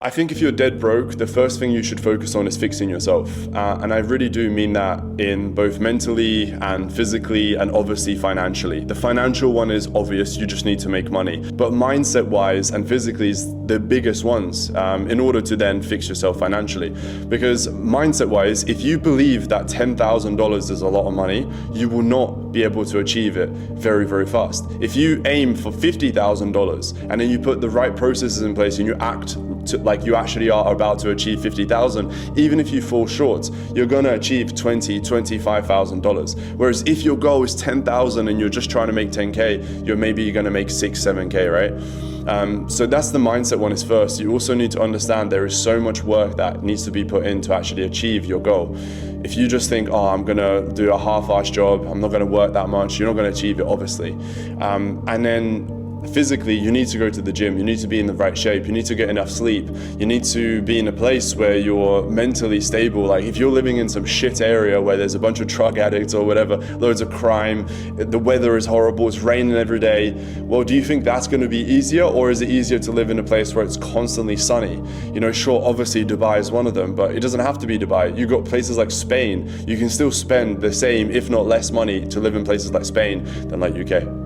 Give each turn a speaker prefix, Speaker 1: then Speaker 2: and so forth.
Speaker 1: I think if you're dead broke, the first thing you should focus on is fixing yourself. And I really do mean that in both mentally and physically and obviously financially. The financial one is obvious, you just need to make money. But mindset wise and physically is the biggest ones in order to then fix yourself financially. Because mindset wise, if you believe that $10,000 is a lot of money, you will not be able to achieve it very, very fast. If you aim for $50,000 and then you put the right processes in place and you act like you actually are about to achieve 50,000, even if you fall short, you're going to achieve $25,000. Whereas if your goal is 10,000 and you're just trying to make 10K, you're maybe going to make 7K, right? So that's the mindset one is first. You also need to understand there is so much work that needs to be put in to actually achieve your goal. If you just think, oh, I'm gonna do a half-assed job, I'm not gonna work that much, you're not gonna achieve it, obviously. And then physically, you need to go to the gym, you need to be in the right shape, you need to get enough sleep, you need to be in a place where you're mentally stable. Like if you're living in some shit area where there's a bunch of drug addicts or whatever, loads of crime, the weather is horrible, it's raining every day, well, do you think that's going to be easier, or is it easier to live in a place where it's constantly sunny? You know, sure, obviously Dubai is one of them, but it doesn't have to be Dubai. You've got places like Spain, you can still spend the same, if not less money to live in places like Spain than like UK.